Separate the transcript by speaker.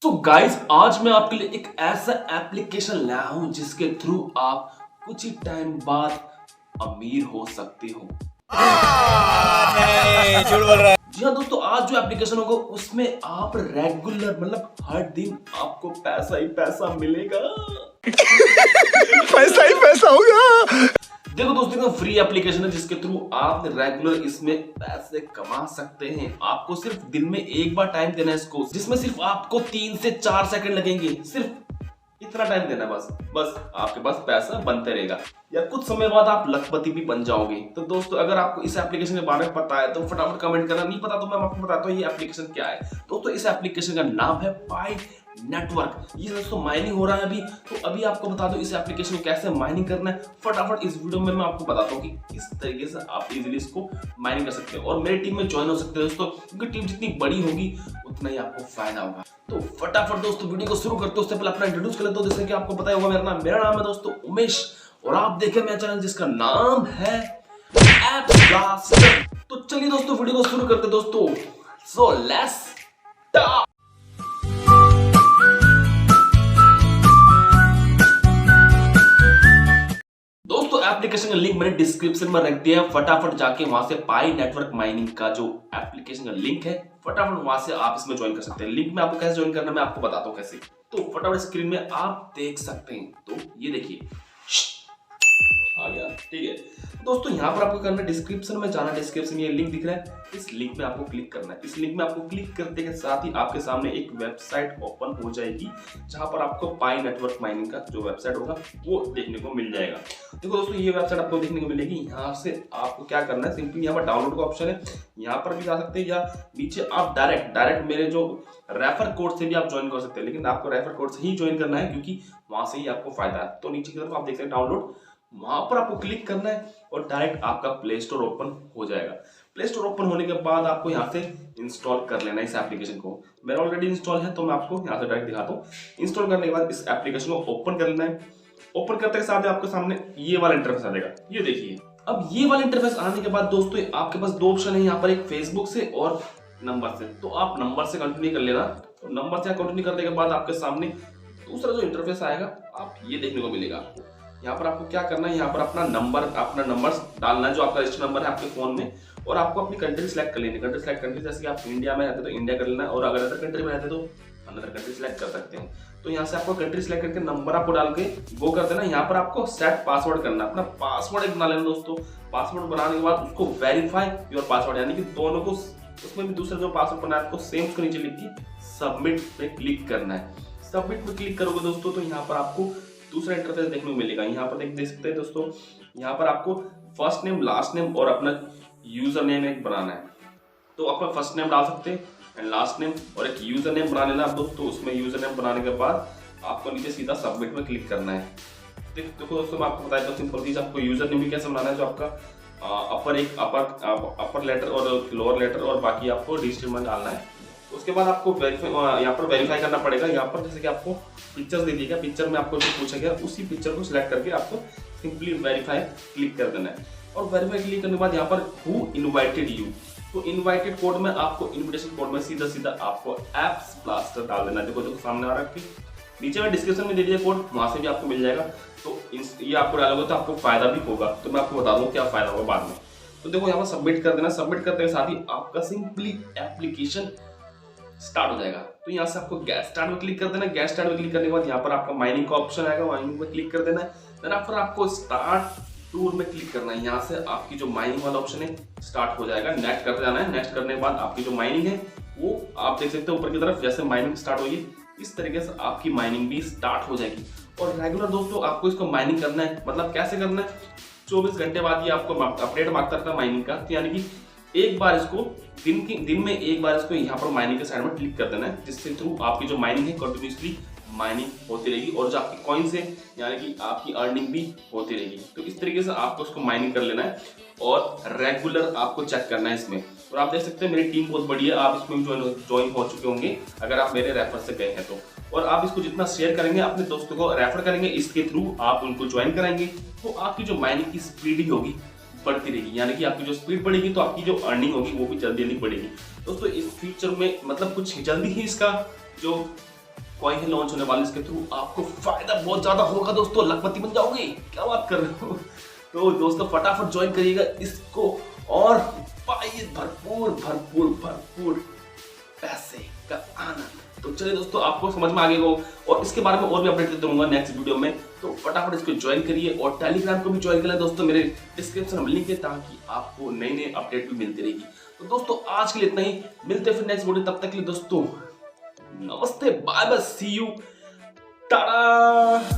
Speaker 1: तो गाइस आज मैं आपके लिए एक ऐसा एप्लीकेशन लाया हूं जिसके थ्रू आप कुछ ही टाइम बाद अमीर हो सकते हो।
Speaker 2: नहीं, झूठ बोल रहा है।
Speaker 1: जी हाँ दोस्तों, आज जो एप्लीकेशन होगा उसमें आप रेगुलर मतलब हर दिन आपको पैसा ही पैसा मिलेगा।
Speaker 2: पैसा ही पैसा होगा।
Speaker 1: देखो दोस्तों, फ्री एप्लीकेशन है जिसके थ्रू आप रेगुलर इसमें पैसे कमा सकते हैं। आपको सिर्फ दिन में एक बार टाइम देना है इसको, जिसमें सिर्फ आपको 3 से 4 सेकंड लगेंगे। सिर्फ इतना टाइम देना बस आपके पास पैसा बनते रहेगा या कुछ समय बाद आप लखपति भी बन जाओगे। तो दोस्तों, अगर आपको इस एप्लीकेशन के बारे में पता है तो फटाफट कमेंट करना, नहीं पता तो मैं आपको बताता हूँ ये एप्लीकेशन क्या है। दोस्तों, इस एप्लीकेशन का नाम है पाई नेटवर्क। ये दोस्तों माइनिंग हो रहा है अभी, तो अभी आपको बता दो इस एप्लीकेशन को कैसे माइनिंग करना है। फटाफट इस वीडियो में मैं आपको बताता हूँ कि किस तरीके से आप इजीली इसको माइनिंग कर सकते हो और मेरी टीम में ज्वाइन हो सकते हैं दोस्तों, क्योंकि टीम जितनी बड़ी होगी उतना ही आपको फायदा होगा। तो फटाफट दोस्तों वीडियो को शुरू करते हो उससे पहले अपना इंट्रोड्यूस कर लेते हो। जैसे कि आपको पता होगा मेरा नाम है दोस्तों उमेश और आप देखें मेरा चैनल जिसका नाम है Appsblaster। तो चलिए दोस्तों वीडियो को शुरू करते दोस्तों। So let's start. दोस्तों, एप्लीकेशन का लिंक मैंने डिस्क्रिप्शन में रख दिया है। फटाफट जाके वहां से पाई नेटवर्क माइनिंग का जो एप्लीकेशन का लिंक है, फटाफट वहां से आप इसमें ज्वाइन कर सकते हैं। लिंक में आपको कैसे ज्वाइन करना है मैं आपको बताता हूँ कैसे। तो फटाफट स्क्रीन में आप देख सकते हैं। तो ये देखिए आ गया, ठीक है दोस्तों। यहाँ पर आपको करना है डिस्क्रिप्शन में जाना, डिस्क्रिप्शन में ये लिंक दिख रहा है, इस लिंक में आपको क्लिक करना है। इस लिंक में आपको क्लिक करते के साथ ही आपके सामने एक वेबसाइट ओपन हो जाएगी, जहां पर आपको पाई नेटवर्क माइनिंग का जो वेबसाइट होगा वो देखने को मिल जाएगा। देखो दोस्तों, ये वेबसाइट आपको देखने को मिलेगी। यहाँ से आपको क्या करना है, सिंपली यहाँ पर डाउनलोड का ऑप्शन है, यहाँ पर भी जा सकते हैं, या नीचे आप डायरेक्ट मेरे जो रेफर कोड से भी आप ज्वाइन कर सकते हैं, लेकिन आपको रेफर कोड से ही ज्वाइन करना है क्योंकि वहां से ही आपको फायदा है। तो नीचे की तरफ आप देख सकते हैं डाउनलोड, वहां पर आपको क्लिक करना है और डायरेक्ट आपका प्ले स्टोर ओपन हो जाएगा। प्ले स्टोर ओपन होने के बाद आपको यहाँ से इंस्टॉल कर लेना है इस एप्लीकेशन को। मेरा ऑलरेडी इंस्टॉल है तो मैं आपको यहाँ से डायरेक्ट दिखाता हूँ। इंस्टॉल करने के बाद इस एप्लीकेशन को ओपन कर लेना है। ओपन करते के साथ आपके सामने ये वाला इंटरफेस आ जाएगा, ये देखिए। अब ये वाला इंटरफेस आने के बाद दोस्तों आपके पास दो ऑप्शन है यहाँ पर, एक फेसबुक से और नंबर से। तो आप नंबर से कंटिन्यू कर लेना। तो नंबर से कंटिन्यू करने के बाद आपके सामने दूसरा जो इंटरफेस आएगा आप ये देखने को मिलेगा। यहाँ पर आपको क्या करना है, यहाँ पर अपना नंबर डालना है जो आपका रजिस्टर नंबर है आपके फोन में, और आपको अपनी कंट्री सिलेक्ट कर लेनी है। कंट्री सिलेक्ट करनी है, जैसे कि आप इंडिया में रहते तो इंडिया कर लेना है, और अगर अदर कंट्री में रहते तो अनदर कंट्री सिलेक्ट कर सकते हैं। तो यहाँ से आपको कंट्री सिलेक्ट करके नंबर आपको डाल के वो कर देना। यहाँ पर आपको सेट पासवर्ड करना है, अपना पासवर्ड एक बना लेना दोस्तों। पासवर्ड बनाने के बाद उसको वेरीफाई योर पासवर्ड, यानी कि दोनों को उसमें भी दूसरा जो पासवर्ड बनाया आपको सेम उसको नीचे लिख के सबमिट पे क्लिक करना है। सबमिट पे क्लिक करोगे दोस्तों तो यहाँ पर आपको दूसरा इंटरफेस देखने को मिलेगा। यहाँ पर देख सकते हैं दोस्तों, यहाँ पर आपको फर्स्ट नेम, लास्ट नेम और अपना यूजर नेम एक बनाना है। तो अपना फर्स्ट नेम डाल सकते हैं एंड लास्ट नेम, और एक यूजर नेम बना लेना आप दोस्तों। उसमें यूजर नेम बनाने के बाद आपको नीचे सीधा सबमिट में क्लिक करना है। देखो दोस्तों, मैं आपको बताया सिंपल चीज, आपको यूजर नेम भी कैसे बनाना है, जो आपका अपर लेटर और लोअर लेटर और बाकी आपको डिजिटल में डालना है। उसके बाद आपको यहाँ पर वेरीफाई करना पड़ेगा। यहाँ पर जैसे कि आपको पिक्चर्स दे दी गया, पिक्चर में आपको जो पूछा गया उसी पिक्चर को सिलेक्ट करके आपको सिंपली वेरीफाई क्लिक कर देना है। और वेरीफाई क्लिक करने के बाद यहाँ पर हु इनवाइटेड यू, तो इनवाइटेड कोड में आपको इनविटेशन कोड में सीधा आपको Appsblaster डाल देना है। देखो सामने आ रखी, नीचे में डिस्क्रिप्शन में दे दिया कोड, वहां से भी आपको मिल जाएगा। तो ये आपको डालोगे तो आपको फायदा भी होगा, तो मैं आपको बता दूँ क्या फायदा होगा बाद में। तो देखो यहाँ पर सबमिट कर देना। सबमिट करते के साथ ही आपका सिंपली एप्लीकेशन स्टार्ट हो जाएगा। तो यहाँ से आपको गैस स्टार्ट में क्लिक कर देना। गैस स्टार्ट में क्लिक करने के बाद यहाँ पर आपका माइनिंग का ऑप्शन आएगा, माइनिंग में क्लिक कर देना है। देन आफ्टर आपको स्टार्ट टूर में क्लिक करना है। यहाँ से आपकी जो माइनिंग वाला ऑप्शन है स्टार्ट हो जाएगा। नेक्स्ट करते जाना है। नेक्स्ट करने के बाद आपकी जो माइनिंग है वो आप देख सकते हो ऊपर की तरफ, जैसे माइनिंग स्टार्ट होगी इस तरीके से आपकी माइनिंग भी स्टार्ट हो जाएगी। और रेगुलर दोस्तों आपको इसको माइनिंग करना है, मतलब कैसे करना है, 24 घंटे बाद ये आपको अपडेट मांगता रहता है माइनिंग का। यानी कि एक बार इसको दिन में एक बार इसको यहाँ पर माइनिंग के साइड में क्लिक कर देना है, जिससे थ्रू आपकी जो माइनिंग है कंटिन्यूसली माइनिंग होती रहेगी और जो आपकी कॉइन्स है यानी कि आपकी अर्निंग भी होती रहेगी। तो इस तरीके से आपको उसको माइनिंग कर लेना है और रेगुलर आपको चेक करना है इसमें। और आप देख सकते हैं मेरी टीम बहुत बड़ी है, आप इसमें ज्वाइन हो चुके होंगे अगर आप मेरे रेफर से गए हैं तो। और आप इसको जितना शेयर करेंगे, अपने दोस्तों को रेफर करेंगे, इसके थ्रू आप उनको ज्वाइन कराएंगे, तो आपकी जो माइनिंग की स्पीड ही होगी बढ़ती रहेगी। यानी कि आपकी जो स्पीड बढ़ेगी तो आपकी जो अर्निंग होगी वो भी जल्दी बढ़ेगी। दोस्तों इस फ्यूचर में मतलब कुछ जल्दी ही इसका जो कॉइन लॉन्च होने वाले, इसके थ्रू आपको फायदा बहुत ज्यादा होगा दोस्तों, लखपति बन जाओगे। क्या बात कर रहे हो। तो दोस्तों फटाफट ज्वाइन करिएगा इसको और पाइए भरपूर भरपूर भरपूर पैसे का आनंद। तो चलिए दोस्तों, आपको समझ में आ गया हो और इसके बारे में और भी अपडेट देता रहूंगा नेक्स्ट वीडियो में। तो फटाफट इसको ज्वाइन करिए और टेलीग्राम को भी ज्वाइन कर लें दोस्तों, मेरे डिस्क्रिप्शन में लिंक है, ताकि आपको नई नई अपडेट भी मिलती रहेगी। तो दोस्तों आज के लिए इतना ही, मिलते हैं फिर नेक्स्ट वीडियो, तब तक के लिए दोस्तों नमस्ते, bye bye, see you, Tata.